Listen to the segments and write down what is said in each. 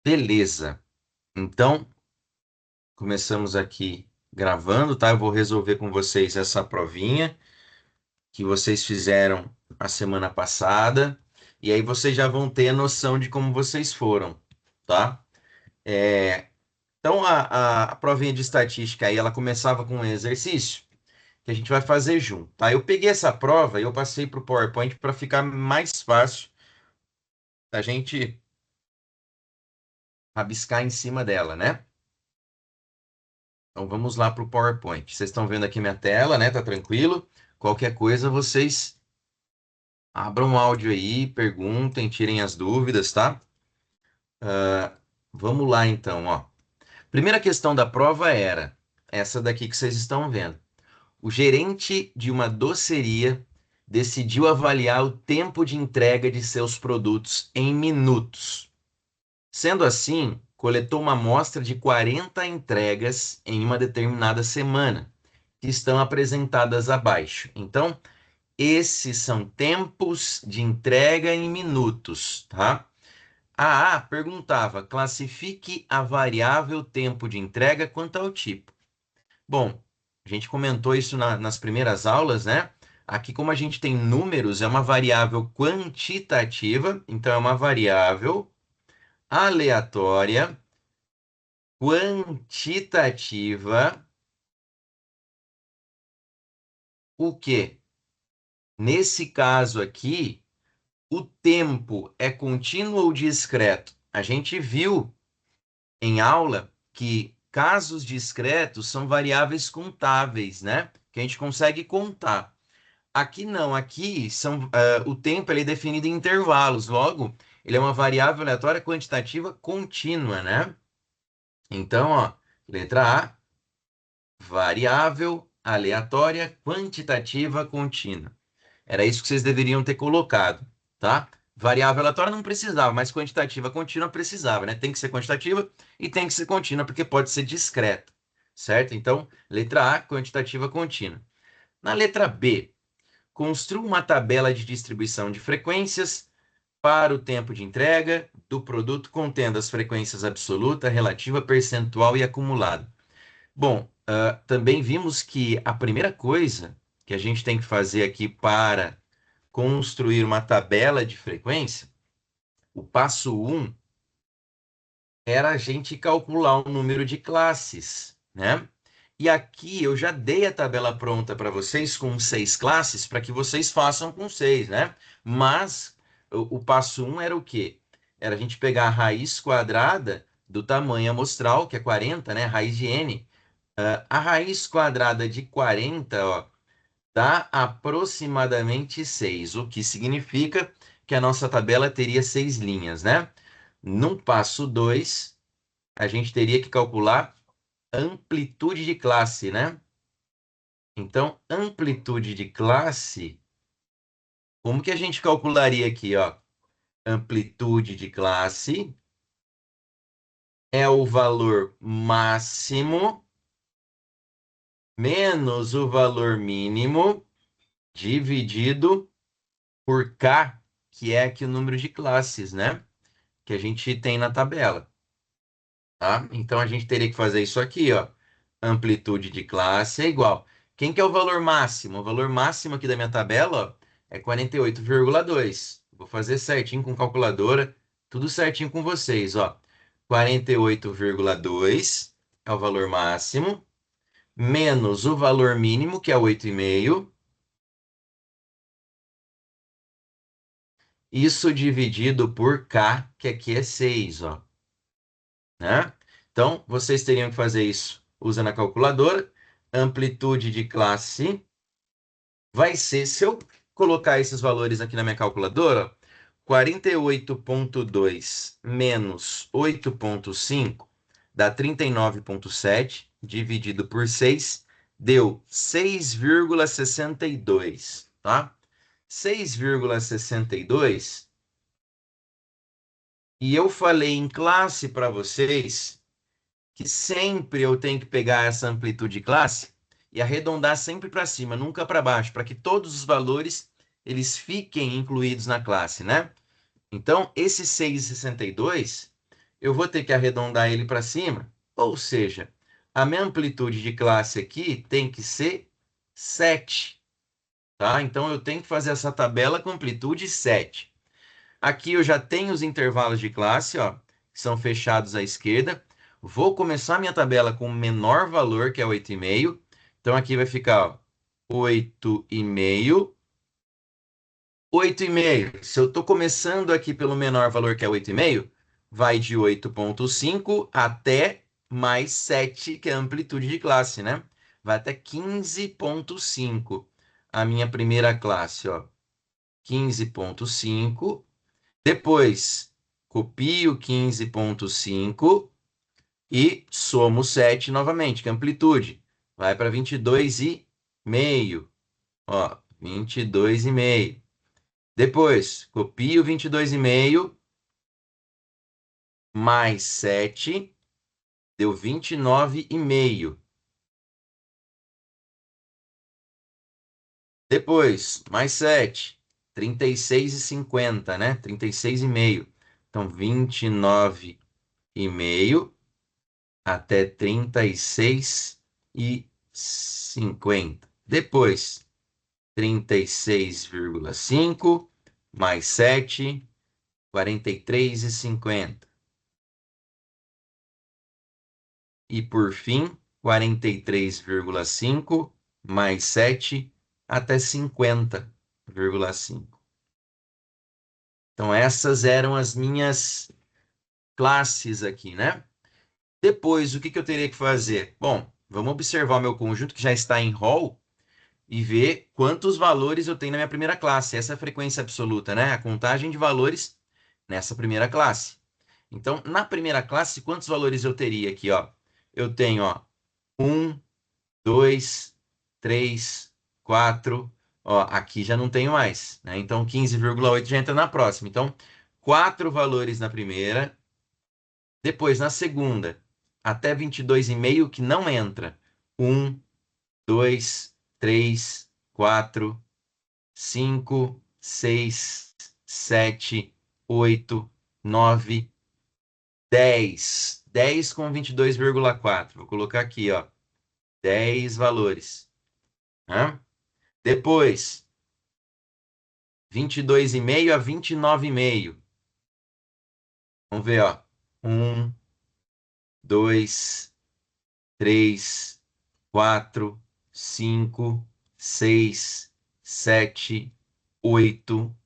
Beleza. Então, começamos aqui gravando, tá? Eu vou resolver com vocês essa provinha que vocês fizeram a semana passada. E aí vocês já vão ter a noção de como vocês foram, tá? Então, a provinha de estatística aí, ela começava com um exercício que a gente vai fazer junto, tá? Eu peguei essa prova e eu passei para o PowerPoint para ficar mais fácil a gente rabiscar em cima dela, né? Então vamos lá para o PowerPoint. Vocês estão vendo aqui minha tela, né? Tá tranquilo? Qualquer coisa, vocês abram o áudio aí, perguntem, tirem as dúvidas, tá? Vamos lá então, ó. Primeira questão da prova era essa daqui que vocês estão vendo. O gerente de uma doceria decidiu avaliar o tempo de entrega de seus produtos em minutos. Sendo assim, coletou uma amostra de 40 entregas em uma determinada semana, que estão apresentadas abaixo. Então, esses são tempos de entrega em minutos, tá? A perguntava: classifique a variável tempo de entrega quanto ao tipo. Bom, a gente comentou isso nas primeiras aulas, né? Aqui, como a gente tem números, é uma variável quantitativa, então é uma variável aleatória, quantitativa, o quê? Nesse caso aqui, o tempo é contínuo ou discreto? A gente viu em aula que casos discretos são variáveis contáveis, né? Que a gente consegue contar. Aqui não, aqui o tempo ele é definido em intervalos, logo, ele é uma variável aleatória quantitativa contínua, né? Então, ó, letra A, variável aleatória quantitativa contínua. Era isso que vocês deveriam ter colocado, tá? Variável aleatória não precisava, mas quantitativa contínua precisava, né? Tem que ser quantitativa e tem que ser contínua, porque pode ser discreta, certo? Então, letra A, quantitativa contínua. Na letra B, construa uma tabela de distribuição de frequências para o tempo de entrega do produto contendo as frequências absoluta, relativa, percentual e acumulado. Bom, também vimos que a primeira coisa que a gente tem que fazer aqui para construir uma tabela de frequência, o passo um era a gente calcular o número de classes, né? E aqui eu já dei a tabela pronta para vocês com 6 classes para que vocês façam com 6, né? Mas o passo um era o quê? Era a gente pegar a raiz quadrada do tamanho amostral, que é 40, né? Raiz de n. A raiz quadrada de 40, ó, dá aproximadamente 6, o que significa que a nossa tabela teria 6 linhas, né? No passo 2, a gente teria que calcular amplitude de classe, né? Então, amplitude de classe, como que a gente calcularia aqui, ó? Amplitude de classe é o valor máximo menos o valor mínimo dividido por K, que é aqui o número de classes, né? Que a gente tem na tabela, tá? Então a gente teria que fazer isso aqui, ó. Amplitude de classe é igual. Quem que é o valor máximo? O valor máximo aqui da minha tabela, ó, é 48,2. Vou fazer certinho com calculadora, tudo certinho com vocês, ó. 48,2 é o valor máximo, menos o valor mínimo, que é 8,5. Isso dividido por K, que aqui é 6, ó, né? Então, vocês teriam que fazer isso usando a calculadora. Amplitude de classe vai ser, se eu colocar esses valores aqui na minha calculadora, 48,2 menos 8,5 dá 39,7, dividido por 6, deu 6,62, tá? 6,62. E eu falei em classe para vocês que sempre eu tenho que pegar essa amplitude de classe e arredondar sempre para cima, nunca para baixo, para que todos os valores eles fiquem incluídos na classe, né? Então, esse 6,62 eu vou ter que arredondar ele para cima, ou seja, a minha amplitude de classe aqui tem que ser 7, tá? Então eu tenho que fazer essa tabela com amplitude 7. Aqui eu já tenho os intervalos de classe, ó, que são fechados à esquerda. Vou começar minha tabela com o menor valor, que é 8,5. Então aqui vai ficar, ó, 8,5. 8,5. Se eu estou começando aqui pelo menor valor, que é 8,5, vai de 8,5 até mais 7, que é a amplitude de classe, né? Vai até 15,5. A minha primeira classe, ó. 15,5. Depois, copio 15,5 e somo 7 novamente, que é a amplitude. Vai para 22,5. Ó, 22,5. Depois, copio 22,5 mais 7 deu 29,5. Depois, mais 7, 36,50, né? 36,5. Então, 29,5 até 36,50. Depois, 36,5 mais 7, 43,50. E por fim, 43,5 mais 7 até 50,5. Então, essas eram as minhas classes aqui, né? Depois, o que que eu teria que fazer? Bom, vamos observar o meu conjunto que já está em Hall e ver quantos valores eu tenho na minha primeira classe. Essa é a frequência absoluta, né? A contagem de valores nessa primeira classe. Então, na primeira classe, quantos valores eu teria aqui, ó? Eu tenho, ó, 1, 2, 3, 4. Ó, aqui já não tenho mais, né? Então, 15,8 já entra na próxima. Então, 4 valores na primeira. Depois, na segunda, até 22,5 que não entra. 1, 2, 3, 4, 5, 6, 7, 8, 9, 10. 10 com 22,4. Vou colocar aqui, ó. 10 valores. Né? Depois, 22,5 a 29,5. Vamos ver, ó. 1, 2, 3, 4, 5, 6, 7, 8,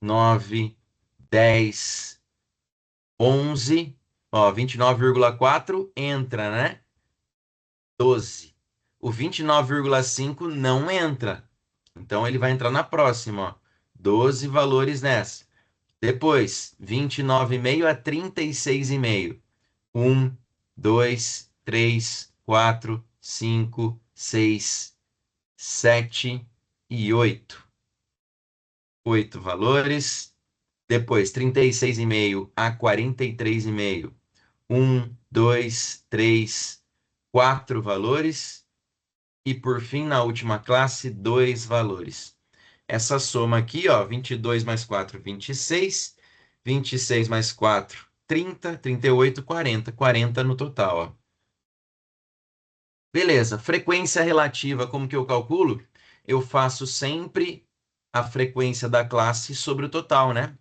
9, 10, 11. Ó, 29,4 entra, né? 12. O 29,5 não entra. Então ele vai entrar na próxima, ó. 12 valores nessa. Depois, 29,5 a 36,5. 1, 2, 3, 4, 5, 6, 7 e 8. 8 valores. Depois, 36,5 a 43,5. 1, 2, 3, 4 valores. E por fim, na última classe, 2 valores. Essa soma aqui, ó, 22 mais 4, 26. 26 mais 4, 30. 38, 40. 40 no total, ó. Beleza, frequência relativa, como que eu calculo? Eu faço sempre a frequência da classe sobre o total, né?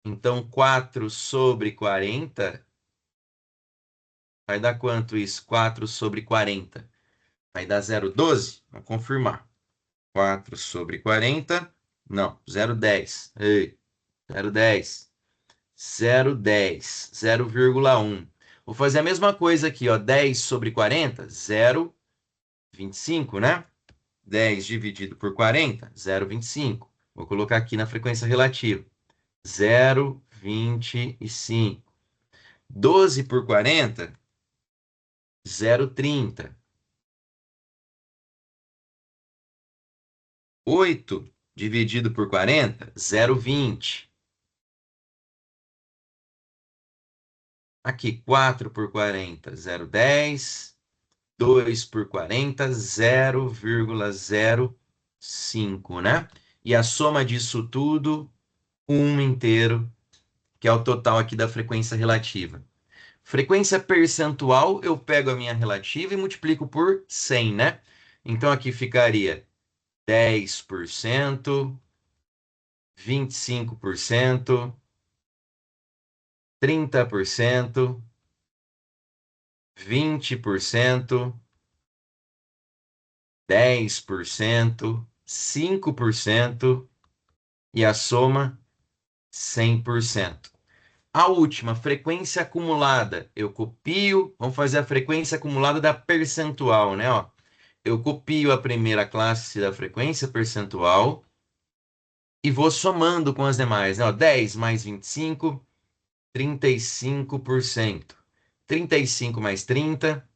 Então, 4 sobre 40 vai dar quanto isso? 4 sobre 40 vai dar 0,12? Vamos confirmar. 4 sobre 40, não, 0,10. Ei, 0,10. 0,10. 0,1. Vou fazer a mesma coisa aqui, ó. 10 sobre 40, 0,25, né? 10 dividido por 40, 0,25. Vou colocar aqui na frequência relativa. 0,25. 12 por 40, 0,30. 8 dividido por 40, 0,20. Aqui, 4 por 40, 0,10. 2 por 40, 0,05, né? E a soma disso tudo, 1 inteiro, que é o total aqui da frequência relativa. Frequência percentual, eu pego a minha relativa e multiplico por 100, né? Então aqui ficaria 10%, 25%, 30%, 20%, 10%, 5% e a soma 100%. A última, frequência acumulada. Eu copio, vamos fazer a frequência acumulada da percentual, né? Ó, eu copio a primeira classe da frequência percentual e vou somando com as demais, né? Ó, 10 mais 25, 35%. 35 mais 30,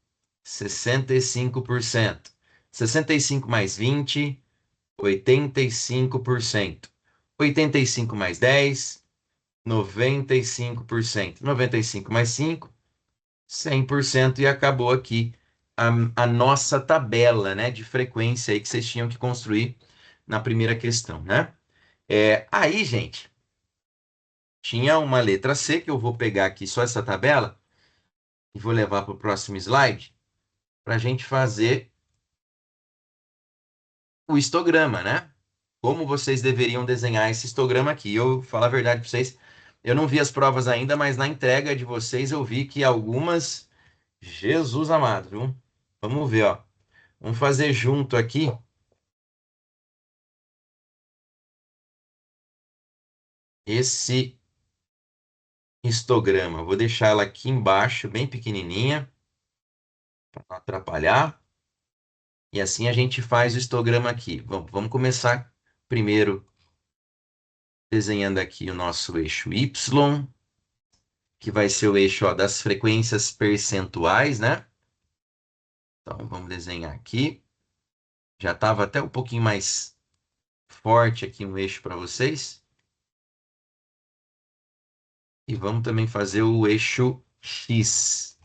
65%. 65 mais 20, 85%. 85 mais 10, 95%. 95 mais 5, 100%. E acabou aqui a nossa tabela, né, de frequência aí que vocês tinham que construir na primeira questão, né? Aí, gente, tinha uma letra C que eu vou pegar aqui só essa tabela e vou levar para o próximo slide para a gente fazer o histograma, né? Como vocês deveriam desenhar esse histograma aqui. Eu falo a verdade para vocês, eu não vi as provas ainda, mas na entrega de vocês eu vi que algumas, Jesus amado, viu? Vamos ver, ó. Vamos fazer junto aqui esse histograma. Vou deixar ela aqui embaixo, bem pequenininha, para não atrapalhar. E assim a gente faz o histograma aqui. Vamos começar primeiro desenhando aqui o nosso eixo Y, que vai ser o eixo, ó, das frequências percentuais, né? Então vamos desenhar aqui. Já estava até um pouquinho mais forte aqui um eixo para vocês. E vamos também fazer o eixo X,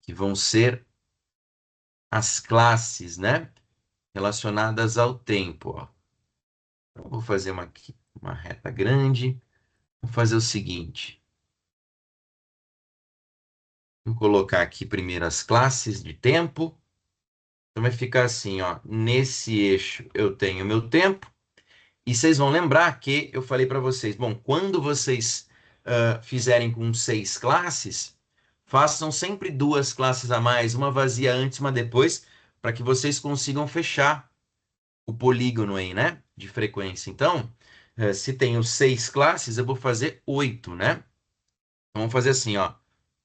que vão ser as classes, né? Relacionadas ao tempo, ó. Então, vou fazer uma reta grande. Vou fazer o seguinte. Vou colocar aqui primeiro as classes de tempo. Então vai ficar assim, ó. Nesse eixo eu tenho meu tempo. E vocês vão lembrar que eu falei para vocês, bom, quando vocês fizerem com 6 classes, façam sempre 2 classes a mais, uma vazia antes, uma depois, para que vocês consigam fechar o polígono aí, né? De frequência. Então, se tenho 6 classes, eu vou fazer 8, né? Então, vamos fazer assim, ó.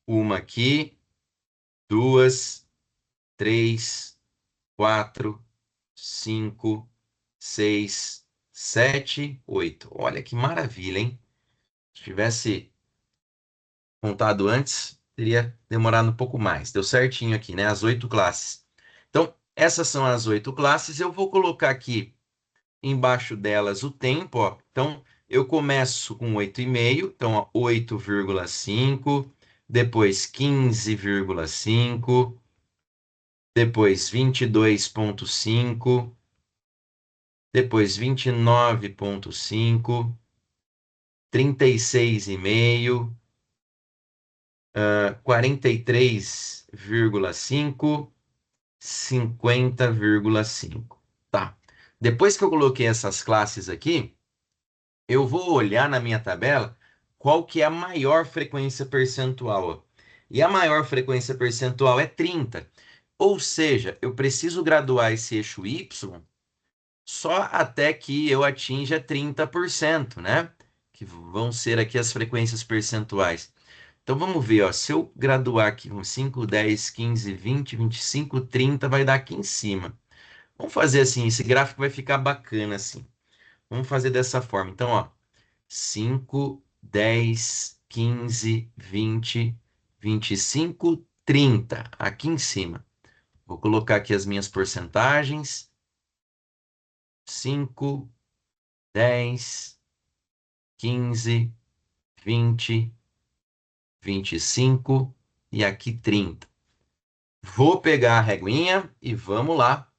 Uma aqui, duas, três, quatro, cinco, seis, sete, oito. Olha que maravilha, hein? Se tivesse contado antes, teria demorado um pouco mais. Deu certinho aqui, né? As 8 classes. Então, essas são as 8 classes. Eu vou colocar aqui embaixo delas o tempo, ó. Então, eu começo com 8,5. Então, ó, 8,5. Depois 15,5. Depois 22,5. Depois 29,5. 36,5. 43,5, 50,5. Tá. Depois que eu coloquei essas classes aqui, eu vou olhar na minha tabela qual que é a maior frequência percentual, ó. E a maior frequência percentual é 30. Ou seja, eu preciso graduar esse eixo Y só até que eu atinja 30%, né? Que vão ser aqui as frequências percentuais. Então vamos ver, ó, se eu graduar aqui com 5, 10, 15, 20, 25, 30, vai dar aqui em cima. Vamos fazer assim, esse gráfico vai ficar bacana assim. Vamos fazer dessa forma. Então, ó, 5, 10, 15, 20, 25, 30, aqui em cima. Vou colocar aqui as minhas porcentagens. 5, 10, 15, 20, 25 e aqui 30. Vou pegar a reguinha e vamos lá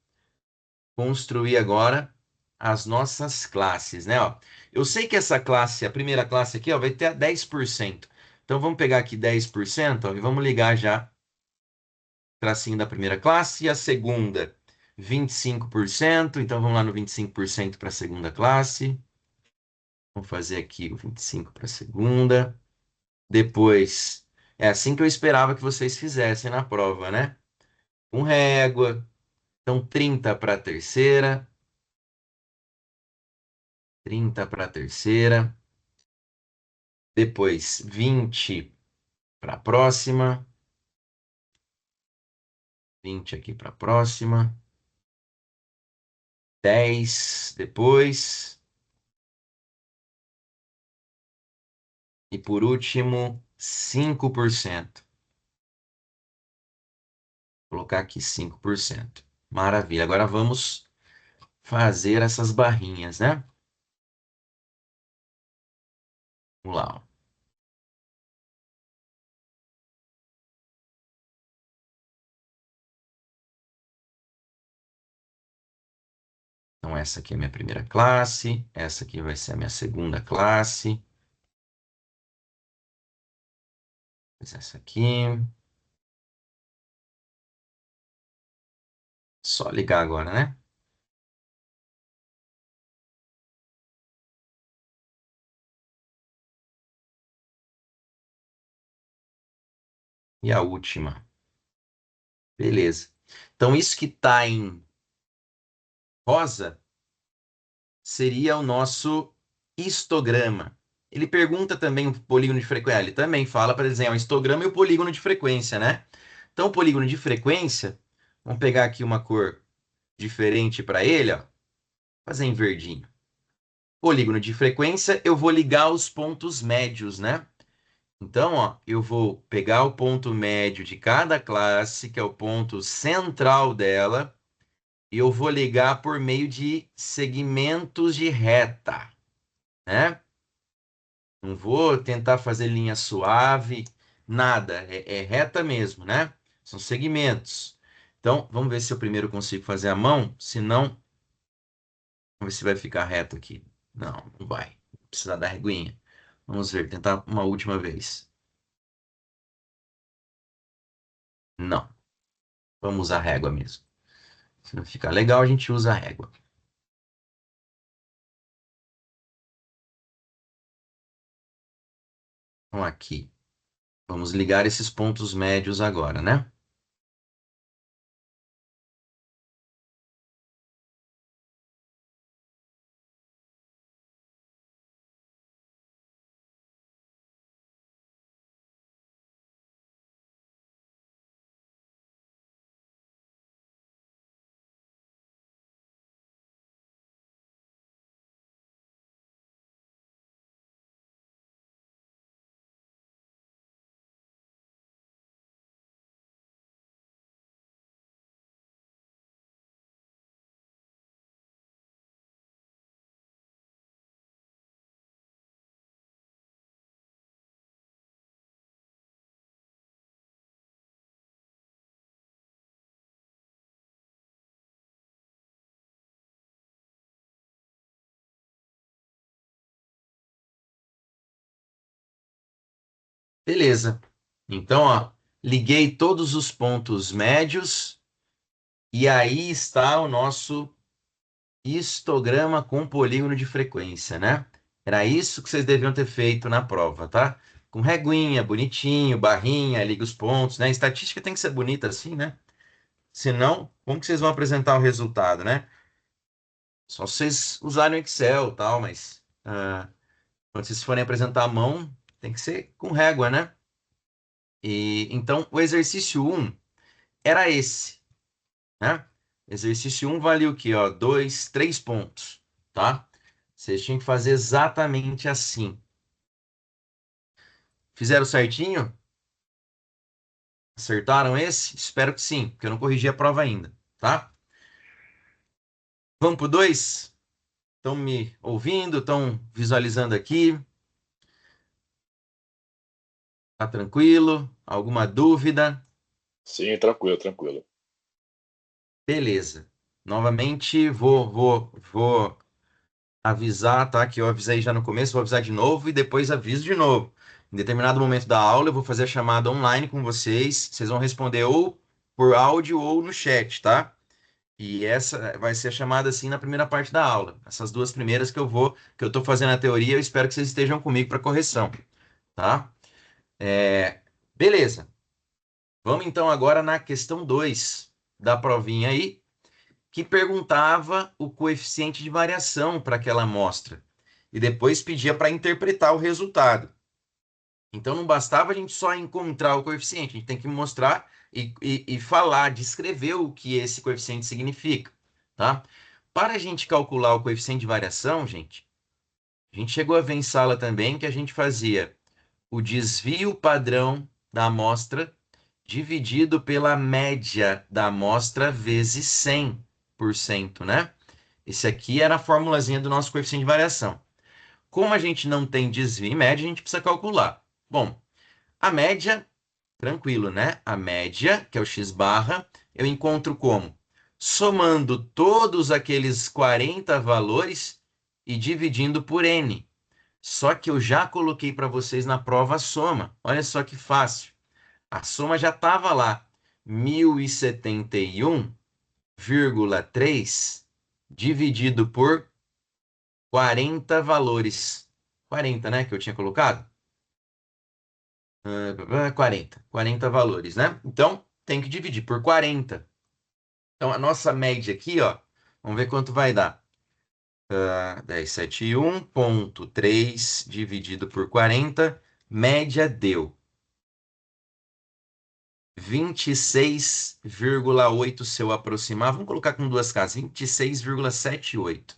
construir agora as nossas classes, né? Ó, eu sei que essa classe, a primeira classe aqui, ó, vai ter a 10%. Então vamos pegar aqui 10%, ó, e vamos ligar já tracinho da primeira classe, e a segunda, 25%. Então vamos lá no 25% para a segunda classe. Vamos fazer aqui o 25 para a segunda. Depois, é assim que eu esperava que vocês fizessem na prova, né? Com régua. Então 30 para a terceira. 30 para a terceira. Depois 20 para a próxima. 20 aqui para a próxima. 10 depois. E por último, 5%. Vou colocar aqui 5%. Maravilha. Agora vamos fazer essas barrinhas, né? Vamos lá, ó. Então, essa aqui é a minha primeira classe. Essa aqui vai ser a minha segunda classe. Essa aqui. Só ligar agora, né? E a última. Beleza. Então, isso que está em rosa seria o nosso histograma. Ele pergunta também o polígono de frequência. Ele também fala para desenhar o histograma e o polígono de frequência, né? Então, o polígono de frequência, vamos pegar aqui uma cor diferente para ele, ó. Fazer em verdinho. Polígono de frequência, eu vou ligar os pontos médios, né? Então, ó, eu vou pegar o ponto médio de cada classe, que é o ponto central dela, e eu vou ligar por meio de segmentos de reta, né? Não vou tentar fazer linha suave, nada, é reta mesmo, né? São segmentos. Então, vamos ver se eu primeiro consigo fazer a mão, se não, vamos ver se vai ficar reto aqui. Não, não vai. Precisa da reguinha. Vamos ver, tentar uma última vez. Não, vamos usar régua mesmo. Se não ficar legal, a gente usa a régua. Então, aqui. Vamos ligar esses pontos médios agora, né? Beleza. Então, ó, liguei todos os pontos médios e aí está o nosso histograma com polígono de frequência, né? Era isso que vocês deviam ter feito na prova, tá? Com reguinha, bonitinho, barrinha, liga os pontos, né? Estatística tem que ser bonita assim, né? Senão, como que vocês vão apresentar o resultado, né? Só se vocês usarem o Excel e tal, mas quando vocês forem apresentar a mão, tem que ser com régua, né? E então o exercício um era esse, né? Exercício um valia o quê? Ó, 2, 3 pontos, tá? Vocês tinham que fazer exatamente assim. Fizeram certinho? Acertaram esse? Espero que sim, porque eu não corrigi a prova ainda, tá? Vamos pro 2? Estão me ouvindo? Estão visualizando aqui? Tá tranquilo? Alguma dúvida? Sim, tranquilo, tranquilo. Beleza. Novamente, vou avisar, tá? Que eu avisei já no começo, vou avisar de novo e depois aviso de novo. Em determinado momento da aula, eu vou fazer a chamada online com vocês. Vocês vão responder ou por áudio ou no chat, tá? E essa vai ser a chamada assim na primeira parte da aula. Essas duas primeiras que eu tô fazendo a teoria, eu espero que vocês estejam comigo para correção, tá? Beleza. Vamos então agora na questão 2 da provinha aí, que perguntava o coeficiente de variação para aquela amostra e depois pedia para interpretar o resultado. Então não bastava a gente só encontrar o coeficiente, a gente tem que mostrar e falar, descrever o que esse coeficiente significa, tá? Para a gente calcular o coeficiente de variação, gente, a gente chegou a ver em sala também que a gente fazia o desvio padrão da amostra dividido pela média da amostra vezes 100%, né? Esse aqui era a formulazinha do nosso coeficiente de variação. Como a gente não tem desvio e média, a gente precisa calcular. Bom, a média, tranquilo, né? A média, que é o x barra, eu encontro como? Somando todos aqueles 40 valores e dividindo por n. Só que eu já coloquei para vocês na prova a soma. Olha só que fácil. A soma já estava lá. 1071,3 dividido por 40 valores. 40, né? Que eu tinha colocado? 40 valores, né? Então, tem que dividir por 40. Então, a nossa média aqui, ó, vamos ver quanto vai dar. 1071,3 dividido por 40, média deu 26,8 se eu aproximar. Vamos colocar com duas casas, 26,78.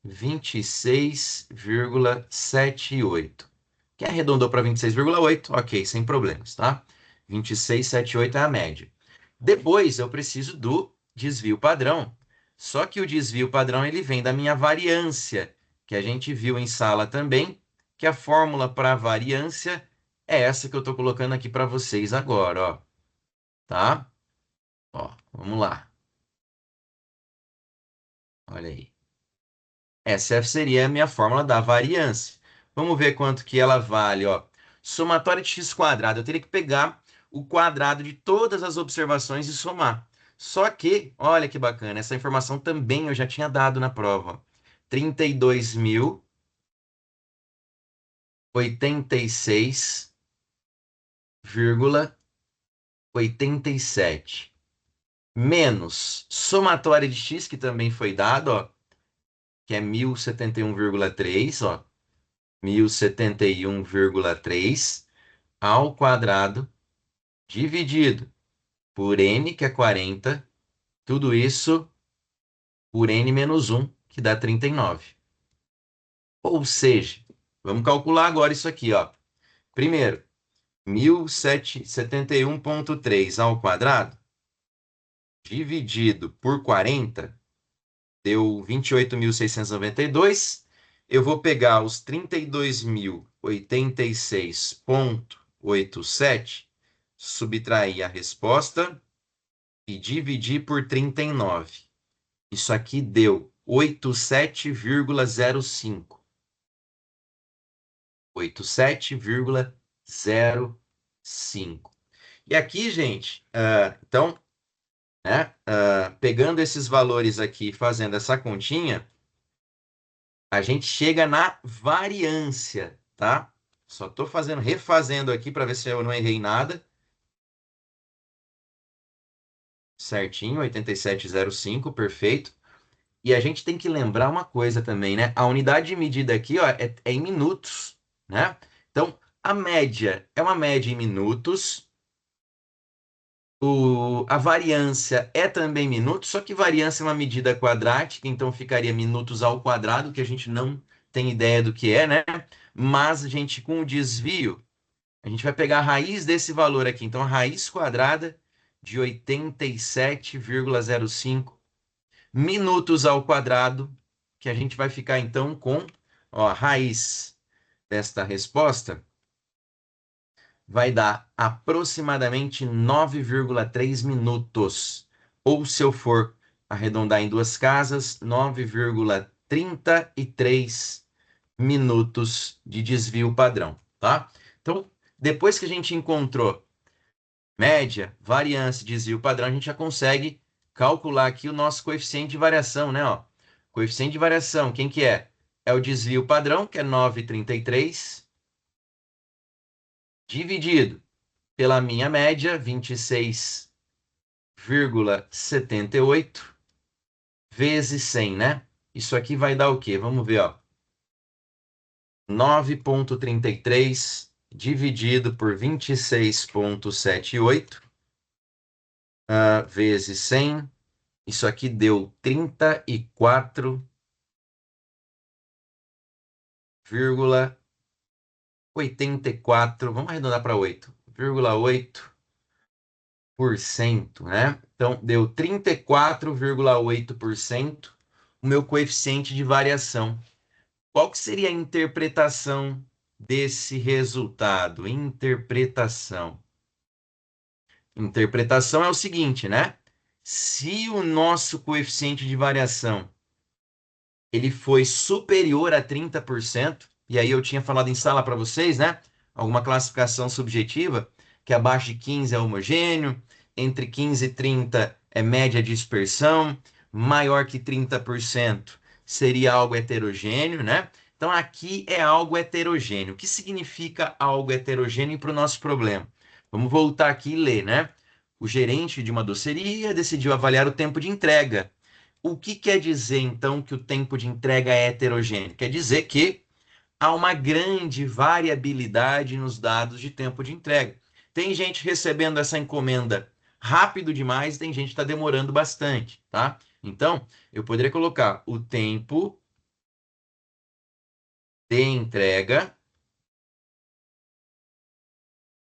26,78. Quem arredondou para 26,8? Ok, sem problemas, tá? 26,78 é a média. Depois eu preciso do desvio padrão. Só que o desvio padrão ele vem da minha variância, que a gente viu em sala também, que a fórmula para variância é essa que eu estou colocando aqui para vocês agora, ó. Tá? Ó, vamos lá. Olha aí. Essa seria a minha fórmula da variância. Vamos ver quanto que ela vale, ó. Somatória de x quadrado. Eu teria que pegar o quadrado de todas as observações e somar. Só que, olha que bacana, essa informação também eu já tinha dado na prova. 32.086,87 menos somatória de x, que também foi dado, ó, que é 1071,3, ó. 1071,3 ao quadrado dividido por n, que é 40, tudo isso por n menos 1, que dá 39. Ou seja, vamos calcular agora isso aqui, ó. Primeiro, 1071,3 ao quadrado dividido por 40 deu 28.692. Eu vou pegar os 32.086,87, subtrair a resposta e dividir por 39. Isso aqui deu 87,05. 87,05. E aqui, gente, então, né, pegando esses valores aqui e fazendo essa continha, a gente chega na variância, tá? Só estou refazendo aqui para ver se eu não errei nada. Certinho, 87,05, perfeito. E a gente tem que lembrar uma coisa também, né? A unidade de medida aqui, ó, é em minutos, né? Então, a média é uma média em minutos. A variância é também minutos, só que variância é uma medida quadrática, então ficaria minutos ao quadrado, que a gente não tem ideia do que é, né? Mas a gente, com o desvio, a gente vai pegar a raiz desse valor aqui. Então, a raiz quadrada de 87,05 minutos ao quadrado, que a gente vai ficar, então, com ó, a raiz desta resposta vai dar aproximadamente 9,3 minutos. Ou, se eu for arredondar em duas casas, 9,33 minutos de desvio padrão, tá? Então, depois que a gente encontrou média, variância, desvio padrão, a gente já consegue calcular aqui o nosso coeficiente de variação, né? Ó, coeficiente de variação, quem que é? É o desvio padrão, que é 9,33, dividido pela minha média, 26,78, vezes 100, né? Isso aqui vai dar o quê? Vamos ver, ó. 9,33 dividido por 26,78 vezes 100. Isso aqui deu 34,84. Vamos arredondar para 8,8%, né? Então, deu 34,8% o meu coeficiente de variação. Qual que seria a interpretação desse resultado? Interpretação. Interpretação é o seguinte, né? Se o nosso coeficiente de variação ele foi superior a 30%, e aí eu tinha falado em sala para vocês, né? Alguma classificação subjetiva, que abaixo de 15 é homogêneo, entre 15 e 30 é média dispersão, maior que 30% seria algo heterogêneo, né? Então aqui é algo heterogêneo. O que significa algo heterogêneo para o nosso problema? Vamos voltar aqui e ler, né? O gerente de uma doceria decidiu avaliar o tempo de entrega. O que quer dizer, então, que o tempo de entrega é heterogêneo? Quer dizer que há uma grande variabilidade nos dados de tempo de entrega. Tem gente recebendo essa encomenda rápido demais, tem gente que está demorando bastante, tá? Então, eu poderia colocar o tempo de entrega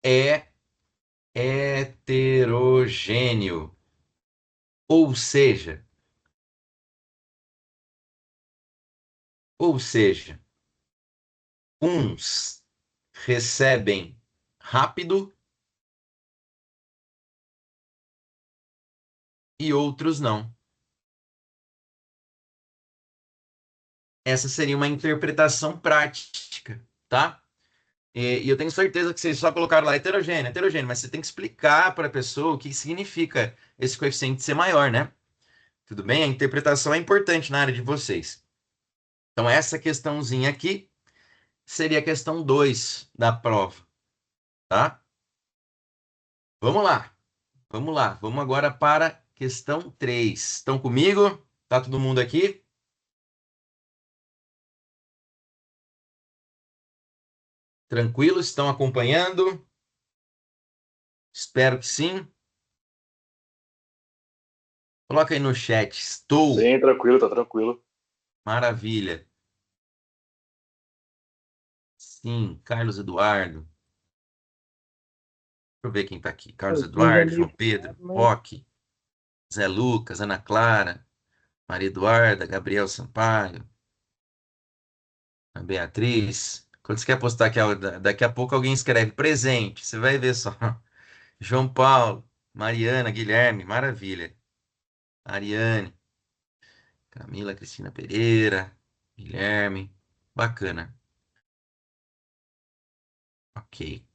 é heterogêneo. Ou seja, ou seja, uns recebem rápido e outros não. Essa seria uma interpretação prática, tá? E eu tenho certeza que vocês só colocaram lá heterogêneo, heterogêneo, mas você tem que explicar para a pessoa o que significa esse coeficiente ser maior, né? Tudo bem? A interpretação é importante na área de vocês. Então, essa questãozinha aqui seria a questão 2 da prova, tá? Vamos lá, vamos lá. Vamos agora para a questão 3. Estão comigo? Tá todo mundo aqui? Tranquilo? Estão acompanhando? Espero que sim. Coloca aí no chat. Estou. Sim, tranquilo, tá tranquilo. Maravilha. Sim, Carlos Eduardo. Deixa eu ver quem está aqui. Carlos O Cris é Eduardo, João meio Pedro, falado, mas Roque, Zé Lucas, Ana Clara, Maria Eduarda, Gabriel Sampaio, a Beatriz. Quando você quer postar aqui, daqui a pouco alguém escreve presente. Você vai ver só. João Paulo, Mariana, Guilherme, maravilha. Ariane, Camila, Cristina Pereira, Guilherme. Bacana. Ok.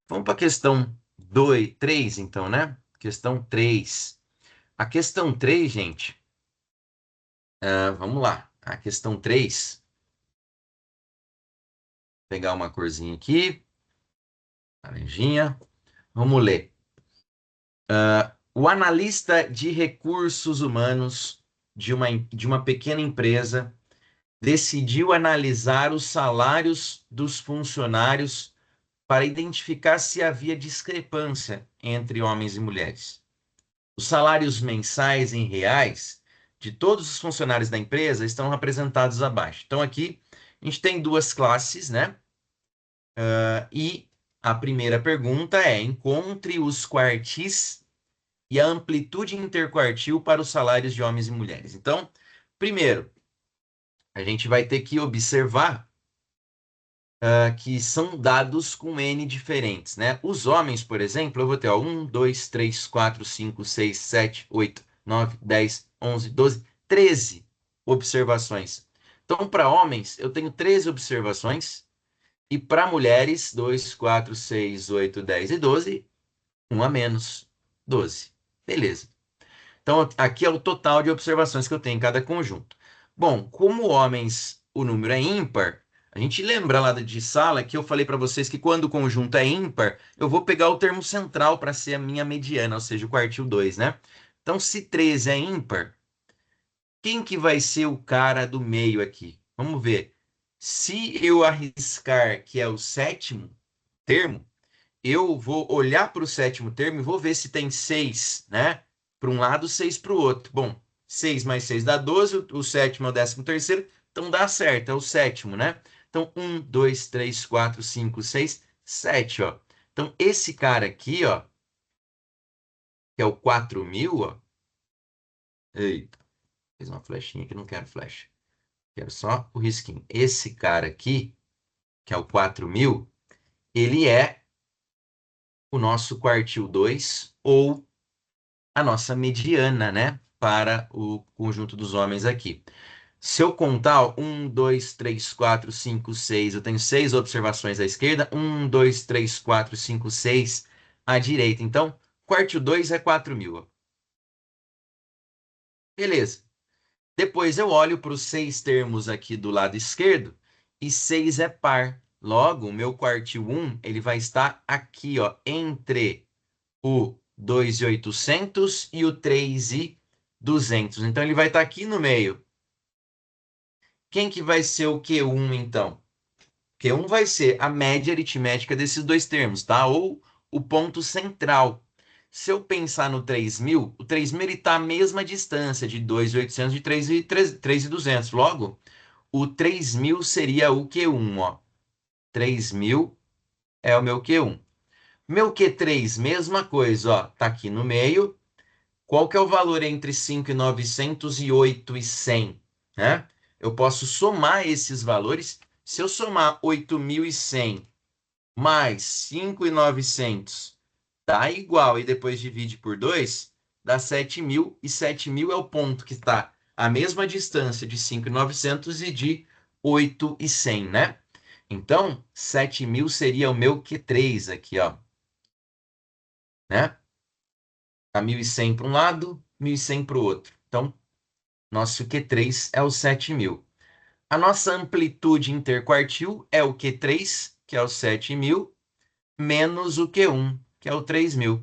Vamos para a questão 2, 3, então, né? Questão 3. A questão 3, gente, vamos lá. A questão 3, pegar uma corzinha aqui, laranjinha. Vamos ler. O analista de recursos humanos de uma pequena empresa decidiu analisar os salários dos funcionários para identificar se havia discrepância entre homens e mulheres. Os salários mensais em reais de todos os funcionários da empresa estão representados abaixo. Então, aqui a gente tem duas classes, né? E a primeira pergunta é: encontre os quartis e a amplitude interquartil para os salários de homens e mulheres. Então, primeiro, a gente vai ter que observar que são dados com N diferentes, né? Os homens, por exemplo, eu vou ter 1, 2, 3, 4, 5, 6, 7, 8, 9, 10, 11, 12, 13 observações. Então, para homens, eu tenho 13 observações E para mulheres, 2, 4, 6, 8, 10 e 12, um a menos, 12. Beleza. Então, aqui é o total de observações que eu tenho em cada conjunto. Bom, como homens o número é ímpar, a gente lembra lá de sala que eu falei para vocês que quando o conjunto é ímpar, eu vou pegar o termo central para ser a minha mediana, ou seja, o quartil 2, né? Então, se 13 é ímpar, quem que vai ser o cara do meio aqui? Vamos ver. Se eu arriscar que é o sétimo termo, eu vou olhar para o sétimo termo e vou ver se tem 6, né? Para um lado, 6 para o outro. Bom, 6 mais 6 dá 12, o sétimo é o 13º, então dá certo, é o sétimo, né? Então, 1, 2, 3, 4, 5, 6, 7, ó. Então, esse cara aqui, ó, que é o 4.000, ó. Eita, fiz uma flechinha aqui, não quero flecha. Quero só o risquinho. Esse cara aqui, que é o 4.000, ele é o nosso quartil 2 ou a nossa mediana, né? Para o conjunto dos homens aqui. Se eu contar, ó, 1, 2, 3, 4, 5, 6, eu tenho 6 observações à esquerda, 1, 2, 3, 4, 5, 6 à direita. Então, quartil 2 é 4.000, ó. Beleza. Depois eu olho para os 6 termos aqui do lado esquerdo e 6 é par. Logo, o meu quartil 1 ele vai estar aqui, ó, entre o 2.800 e o 3.200. Então, ele vai estar aqui no meio. Quem que vai ser o Q1, então? Q1 vai ser a média aritmética desses dois termos, tá? Ou o ponto central. Se eu pensar no 3.000, o 3.000 ele está à mesma distância de 2.800 e 3.200. Logo, o 3.000 seria o Q1, ó. 3.000 é o meu Q1. Meu Q3, mesma coisa, ó. Tá aqui no meio. Qual que é o valor entre 5.900 e 8.100, né? Eu posso somar esses valores. Se eu somar 8.100 mais 5.900 dá igual, e depois divide por 2, dá 7.000, e 7.000 é o ponto que está à mesma distância de 5.900 e de 8.100, né? Então, 7.000 seria o meu Q3 aqui, ó, né? Tá 1.100 para um lado, 1.100 para o outro. Então, nosso Q3 é o 7.000. A nossa amplitude interquartil é o Q3, que é o 7.000, menos o Q1, que é o 3.000.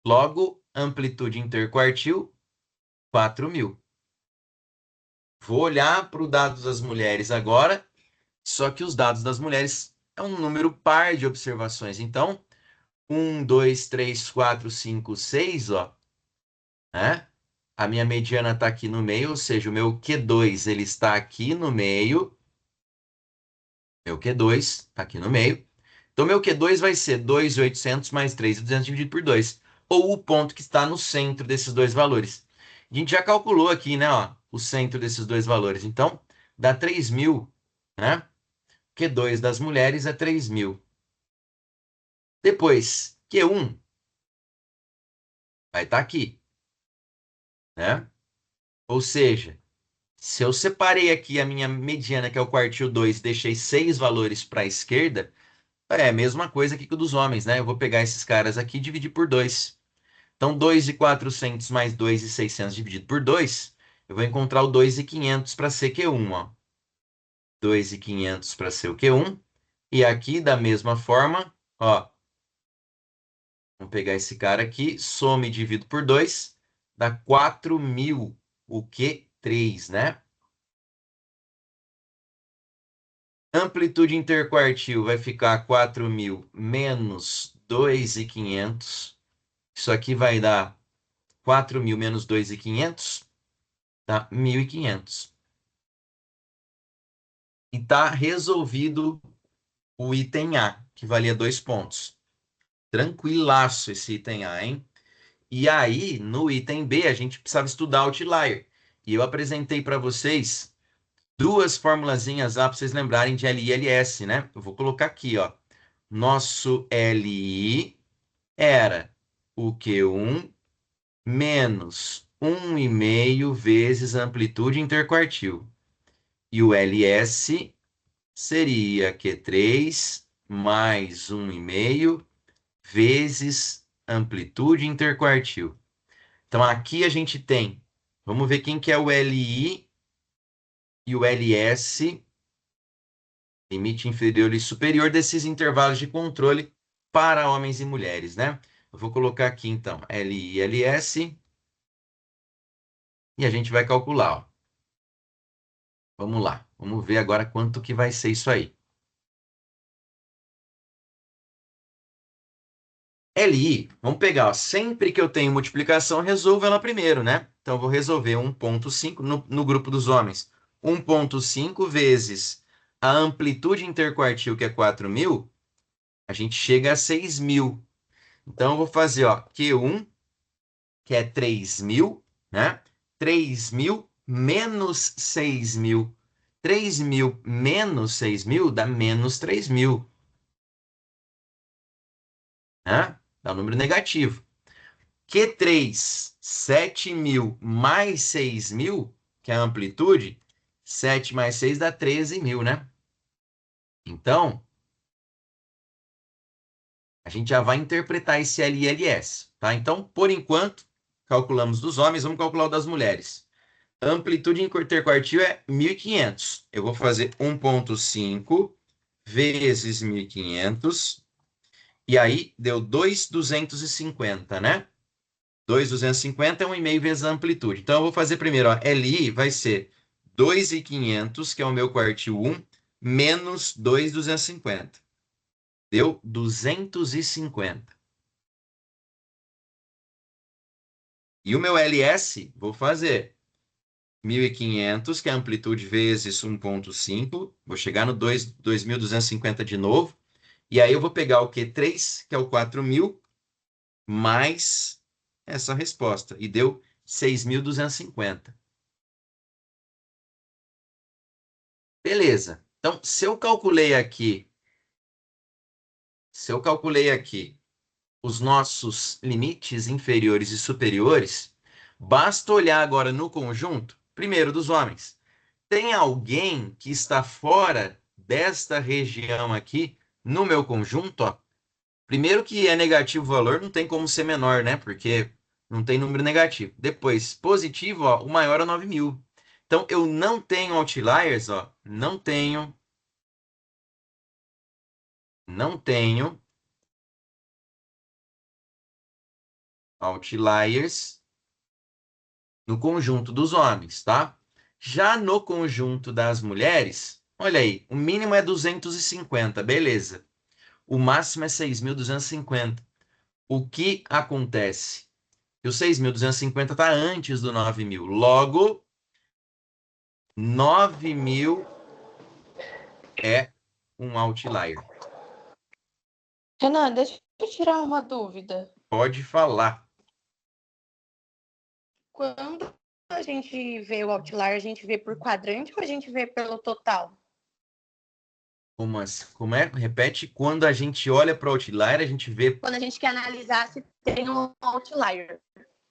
Logo, amplitude interquartil, 4.000. Vou olhar para os dados das mulheres agora, só que os dados das mulheres é um número par de observações. Então, 1, 2, 3, 4, 5, 6, ó, né? A minha mediana está aqui no meio, ou seja, o meu Q2 ele está aqui no meio. Meu Q2 está aqui no meio. Então, meu Q2 vai ser 2.800 mais 3.200 dividido por 2, ou o ponto que está no centro desses dois valores. A gente já calculou aqui, né, ó, o centro desses dois valores. Então, dá 3.000, né? Q2 das mulheres é 3.000. Depois, Q1 vai estar aqui, né? Ou seja, se eu separei aqui a minha mediana, que é o quartil 2, e deixei 6 valores para a esquerda, é a mesma coisa aqui que o dos homens, né? Eu vou pegar esses caras aqui e dividir por 2. Então, 2.400 mais 2.600 dividido por 2, eu vou encontrar o 2.500 para ser Q1, ó. 2.500 para ser o Q1. E aqui, da mesma forma, ó, vamos pegar esse cara aqui, soma e divido por 2, dá 4.000, o Q3, né? Amplitude interquartil vai ficar 4.000 menos 2.500. Isso aqui vai dar 4.000 menos 2.500, dá 1.500. E tá resolvido o item A, que valia 2 pontos. Tranquilaço esse item A, hein? E aí, no item B, a gente precisava estudar outlier. E eu apresentei para vocês duas formulazinhas lá para vocês lembrarem de LI e LS, né? Eu vou colocar aqui, ó. Nosso LI era o Q1 menos 1,5 vezes a amplitude interquartil. E o LS seria Q3 mais 1,5 vezes amplitude interquartil. Então, aqui a gente tem, vamos ver quem que é o LI e o LS, limite inferior e superior desses intervalos de controle para homens e mulheres, né? Eu vou colocar aqui, então, LI e LS, e a gente vai calcular, ó. Vamos lá, vamos ver agora quanto que vai ser isso aí. LI, vamos pegar, ó, sempre que eu tenho multiplicação, resolvo ela primeiro, né? Então, eu vou resolver 1,5 no grupo dos homens. 1,5 vezes a amplitude interquartil, que é 4.000, a gente chega a 6.000. Então, eu vou fazer, ó, Q1, que é 3.000, né? 3.000 menos 6.000. 3.000 menos 6.000 dá menos 3.000, né? Dá um número negativo. Q3, 7.000 mais 6.000, que é a amplitude, 7 mais 6 dá 13.000, né? Então, a gente já vai interpretar esse LLS, tá? Então, por enquanto, calculamos dos homens, vamos calcular o das mulheres. A amplitude interquartil é 1.500. Eu vou fazer 1,5 vezes 1.500, e aí deu 2.250, né? 2.250 é 1,5 vezes a amplitude. Então, eu vou fazer primeiro, ó, LI vai ser 2.500, que é o meu quartil 1, menos 2.250. Deu 250. E o meu LS, vou fazer 1.500, que é a amplitude vezes 1,5. Vou chegar no 2.250 de novo. E aí eu vou pegar o Q3, que é o 4.000, mais essa resposta. E deu 6.250. Beleza. Então, se eu calculei aqui os nossos limites inferiores e superiores, basta olhar agora no conjunto, primeiro dos homens. Tem alguém que está fora desta região aqui no meu conjunto, ó? Primeiro que é negativo o valor, não tem como ser menor, né? Porque não tem número negativo. Depois, positivo, ó, o maior é 9.000. Então, eu não tenho outliers, ó, não tenho outliers no conjunto dos homens, tá? Já no conjunto das mulheres, olha aí, o mínimo é 250, beleza. O máximo é 6.250. O que acontece? Que o 6.250 está antes do 9.000. Logo, 9.000 é um outlier. Renan, deixa eu tirar uma dúvida. Pode falar. Quando a gente vê o outlier, a gente vê por quadrante ou a gente vê pelo total? Como é? Repete. Quando a gente olha para o outlier, a gente vê. Quando a gente quer analisar se tem um outlier,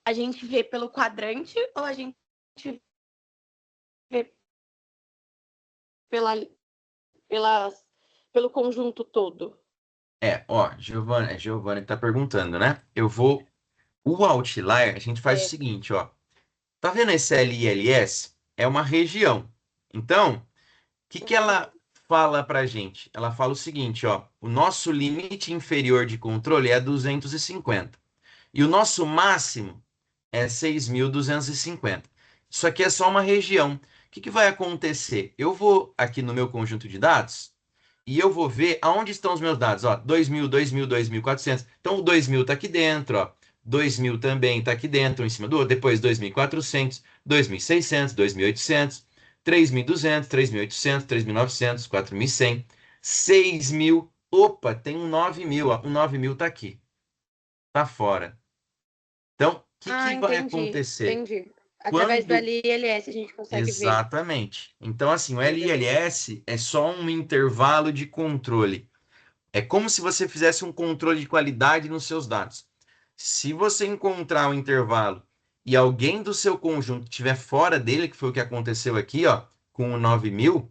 a gente vê pelo quadrante ou a gente vê pela, pelo conjunto todo? Ó, Giovana que está perguntando, né? O outlier, a gente faz o seguinte, ó. Tá vendo esse LILS? É uma região. Então, o que que ela fala pra gente? Ela fala o seguinte, ó. O nosso limite inferior de controle é 250. E o nosso máximo é 6.250. Isso aqui é só uma região. O que que vai acontecer? Eu vou aqui no meu conjunto de dados e eu vou ver aonde estão os meus dados. Ó, 2.000, 2.000, 2.400. Então, o 2.000 está aqui dentro, ó. 2.000 também está aqui dentro, em cima do outro. Depois, 2.400, 2.600, 2.800, 3.200, 3.800, 3.900, 4.100, 6.000. Opa, tem um 9.000, ó. O 9.000 está aqui. Está fora. Então, o que que vai acontecer? Entendi. Através do Quando LILS a gente consegue ver. Exatamente. Então, assim, o LILS é só um intervalo de controle. É como se você fizesse um controle de qualidade nos seus dados. Se você encontrar um intervalo e alguém do seu conjunto estiver fora dele, que foi o que aconteceu aqui, ó, com o 9.000,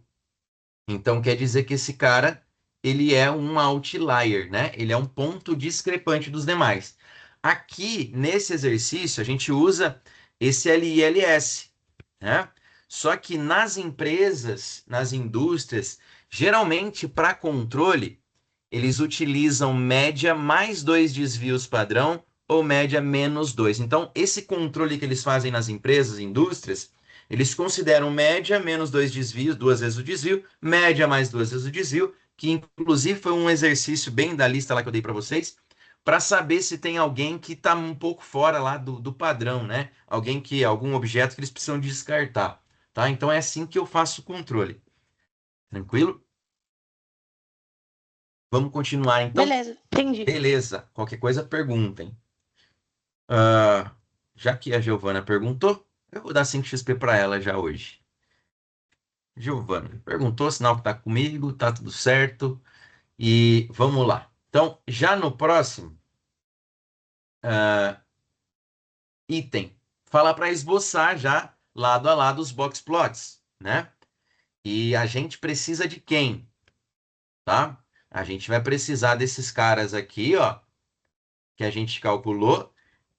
Então quer dizer que esse cara, ele é um outlier, né? Ele é um ponto discrepante dos demais. Aqui, nesse exercício, a gente usa esse LILS, né? Só que nas empresas, nas indústrias, geralmente para controle, eles utilizam média mais dois desvios padrão ou média menos dois. Então, esse controle que eles fazem nas empresas, indústrias, eles consideram média menos dois desvios, duas vezes o desvio, média mais duas vezes o desvio, que inclusive foi um exercício bem da lista lá que eu dei para vocês, para saber se tem alguém que está um pouco fora lá do padrão, né? Algum objeto que eles precisam descartar, tá? Então é assim que eu faço o controle. Tranquilo? Vamos continuar então? Beleza, entendi. Beleza. Qualquer coisa, perguntem. Ah, já que a Giovana perguntou, eu vou dar 5 XP para ela já hoje. Giovana perguntou, sinal que tá comigo, tá tudo certo. E vamos lá. Então, já no próximo item, fala para esboçar já lado a lado os box plots, né? E a gente precisa de quem, tá? A gente vai precisar desses caras aqui, ó, que a gente calculou,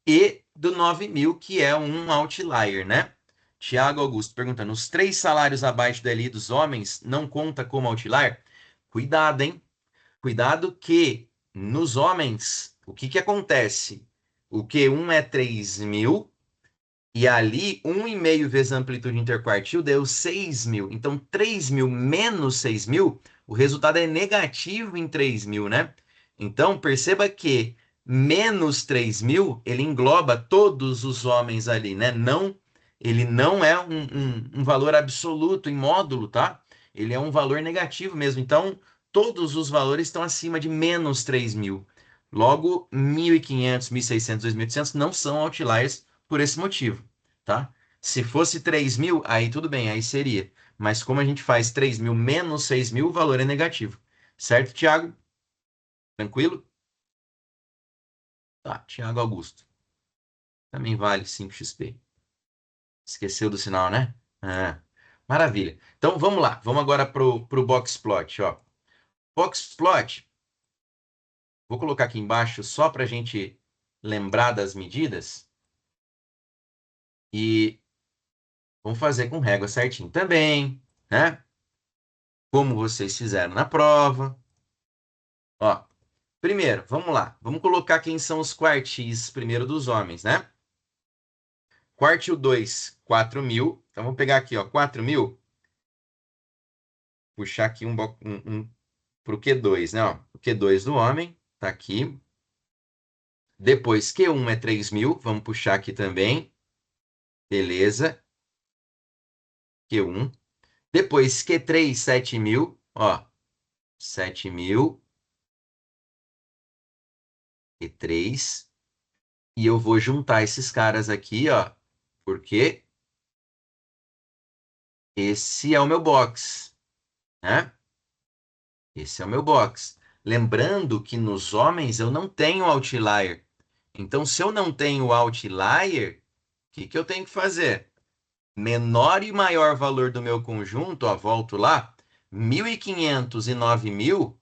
e do 9.000, que é um outlier, né? Tiago Augusto perguntando: os 3 salários abaixo da LI dos homens não conta como outlier? Cuidado, hein? Cuidado que nos homens, o que que acontece? O Q1 é 3.000 e ali 1,5 vezes a amplitude interquartil deu 6.000. Então 3.000 menos 6.000, o resultado é negativo em 3.000, né? Então perceba que menos 3.000, ele engloba todos os homens ali, né? Não, ele não é um valor absoluto em módulo, tá? Ele é um valor negativo mesmo. Então todos os valores estão acima de menos 3.000. Logo, 1.500, 1.600, 2.800 não são outliers por esse motivo, tá? Se fosse 3.000, aí tudo bem, aí seria. Mas como a gente faz 3.000 menos 6.000, o valor é negativo. Certo, Thiago? Tranquilo? Tá, Thiago Augusto. Também vale 5 XP. Esqueceu do sinal, né? Ah, maravilha. Então vamos lá, vamos agora pro box plot, ó. Box plot, vou colocar aqui embaixo só para a gente lembrar das medidas. E vamos fazer com régua certinho também, né? Como vocês fizeram na prova. Ó, primeiro, vamos lá. Vamos colocar quem são os quartis primeiro dos homens, né? Quartil 2, 4.000. Então, vamos pegar aqui, ó, 4.000. Puxar aqui um para o Q2, né? Ó, o Q2 do homem, tá aqui. Depois, Q1 é 3.000. Vamos puxar aqui também. Beleza. Q1. Depois, Q3, 7.000. Ó, 7.000. Q3. E eu vou juntar esses caras aqui, ó, porque esse é o meu box, né? Esse é o meu box. Lembrando que nos homens eu não tenho outlier. Então, se eu não tenho outlier, o que que eu tenho que fazer? Menor e maior valor do meu conjunto, ó, volto lá, 1.500 e 9.000,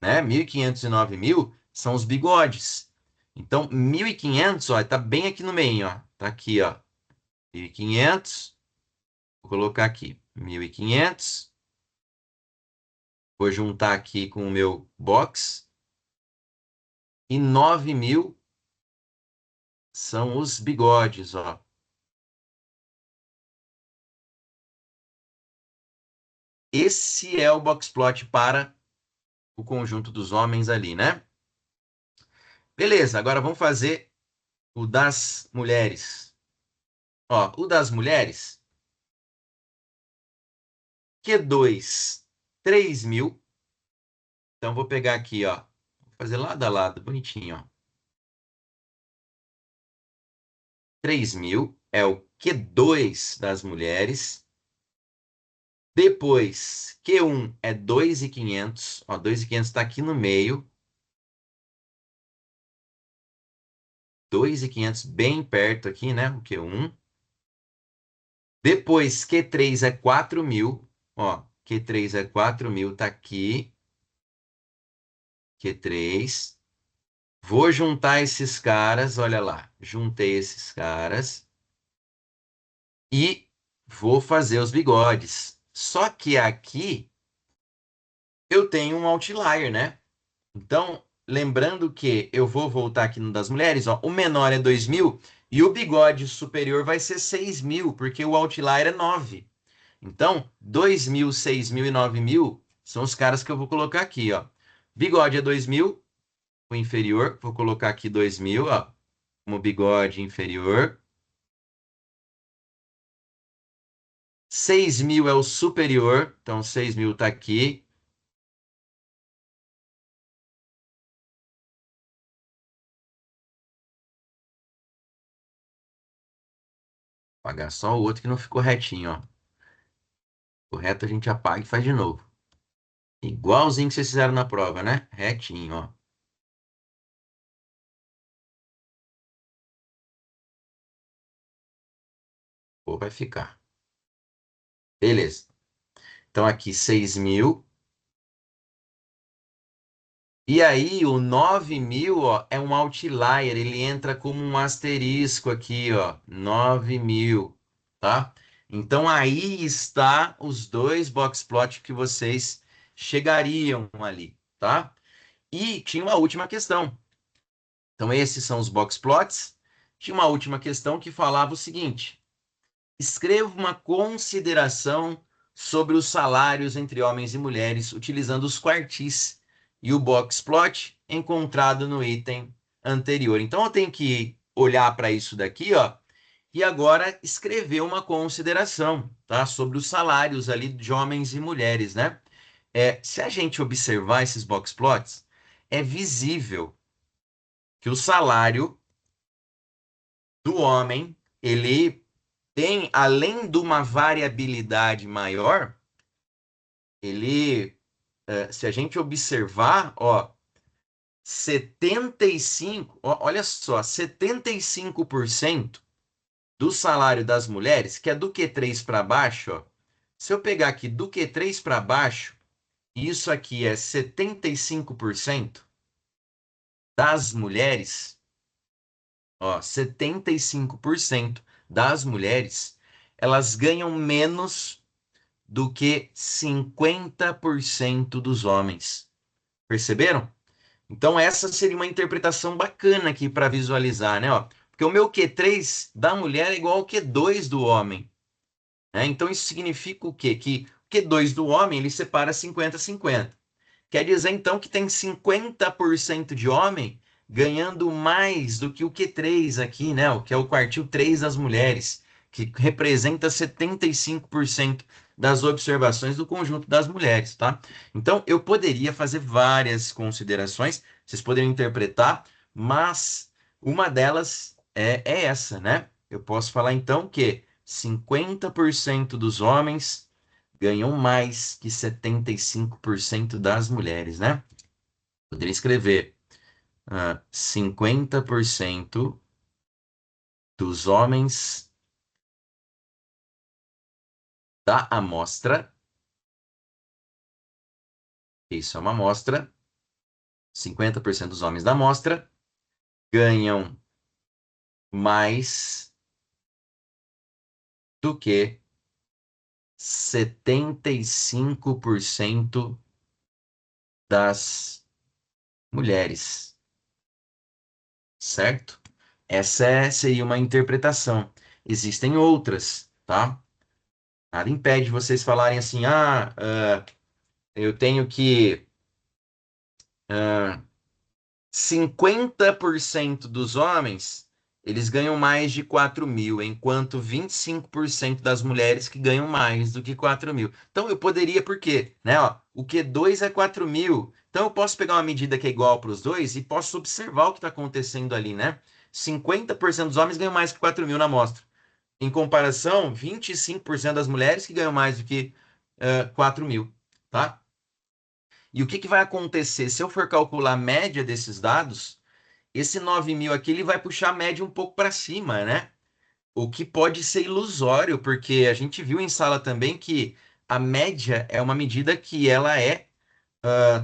né? 1.500 e 9.000 são os bigodes. Então, 1.500, ó, tá bem aqui no meio, ó. Tá aqui, ó. 1.500. Vou colocar aqui 1.500. Vou juntar aqui com o meu box. E 9.000 são os bigodes, ó. Esse é o box plot para o conjunto dos homens ali, né? Beleza, agora vamos fazer o das mulheres. Ó, o das mulheres, Q2, 3.000. Então, vou pegar aqui, ó. Vou fazer lado a lado, bonitinho, ó. 3.000 é o Q2 das mulheres. Depois, Q1 é 2.500. Ó, 2.500 está aqui no meio. 2.500 bem perto aqui, né? O Q1. Depois, Q3 é 4.000. Ó, Q3 é 4.000, tá aqui. Q3. Vou juntar esses caras, olha lá. Juntei esses caras. E vou fazer os bigodes. Só que aqui eu tenho um outlier, né? Então, lembrando que eu vou voltar aqui no das mulheres, ó, o menor é 2.000 e o bigode superior vai ser 6.000, porque o outlier é 9. Então, 2.000, 6.000 e 9.000 são os caras que eu vou colocar aqui, ó. Bigode é 2.000, o inferior, vou colocar aqui 2.000, ó, como bigode inferior. 6.000 é o superior, então 6.000 tá aqui. Apagar só o outro que não ficou retinho, ó. O reto a gente apaga e faz de novo. Igualzinho que vocês fizeram na prova, né? Retinho, ó. Ou vai ficar. Beleza. Então aqui 6.000. E aí o 9.000, ó, é um outlier. Ele entra como um asterisco aqui, ó. 9.000, tá? Então aí está os dois box plot que vocês chegariam ali, tá? E tinha uma última questão. Então esses são os box plots. Tinha uma última questão que falava o seguinte: escreva uma consideração sobre os salários entre homens e mulheres utilizando os quartis e o box plot encontrado no item anterior. Então eu tenho que olhar para isso daqui, ó, e agora escrever uma consideração, tá, sobre os salários ali de homens e mulheres, né? Se a gente observar esses box plots, é visível que o salário do homem, ele tem, além de uma variabilidade maior, ele, se a gente observar, ó, 75, olha só, 75% do salário das mulheres, que é do Q3 para baixo, ó, se eu pegar aqui do Q3 para baixo, isso aqui é 75% das mulheres, ó, 75% das mulheres, elas ganham menos do que 50% dos homens. Perceberam? Então, essa seria uma interpretação bacana aqui para visualizar, né? Ó, porque o meu Q3 da mulher é igual ao Q2 do homem, né? Então, isso significa o quê? Que o Q2 do homem ele separa 50-50. Quer dizer, então, que tem 50% de homem ganhando mais do que o Q3 aqui, né? O que é o quartil 3 das mulheres, que representa 75% das observações do conjunto das mulheres, tá? Então, eu poderia fazer várias considerações, vocês poderiam interpretar, mas uma delas é essa, né? Eu posso falar, então, que 50% dos homens ganham mais que 75% das mulheres, né? Poderia escrever 50% dos homens da amostra, isso é uma amostra, 50% dos homens da amostra ganham mais do que 75% das mulheres, certo? Essa seria uma interpretação. Existem outras, tá? Nada impede vocês falarem assim, eu tenho que 50% dos homens, eles ganham mais de 4.000, enquanto 25% das mulheres que ganham mais do que 4.000. Então eu poderia, por quê? Né, ó, o Q2 é 4.000. Então eu posso pegar uma medida que é igual para os dois e posso observar o que está acontecendo ali, né? 50% dos homens ganham mais que 4.000 na amostra. Em comparação, 25% das mulheres que ganham mais do que 4.000, tá? E o que que vai acontecer? Se eu for calcular a média desses dados, esse 9.000 aqui ele vai puxar a média um pouco para cima, né? O que pode ser ilusório, porque a gente viu em sala também que a média é uma medida que ela é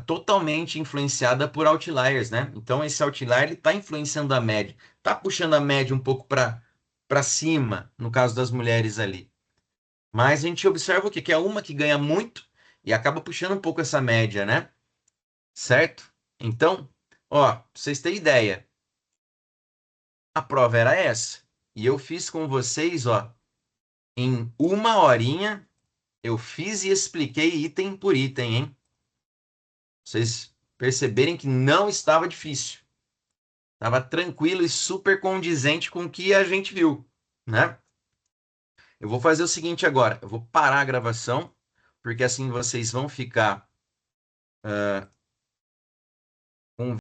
totalmente influenciada por outliers, né? Então, esse outlier está influenciando a média, está puxando a média um pouco para cima, no caso das mulheres ali. Mas a gente observa o quê? Que é uma que ganha muito e acaba puxando um pouco essa média, né? Certo? Então, ó, pra vocês terem ideia, a prova era essa. E eu fiz com vocês, ó, em 1 horinha, eu fiz e expliquei item por item, hein? Vocês perceberem que não estava difícil. Estava tranquilo e super condizente com o que a gente viu, né? Eu vou fazer o seguinte agora, eu vou parar a gravação, porque assim vocês vão ficar com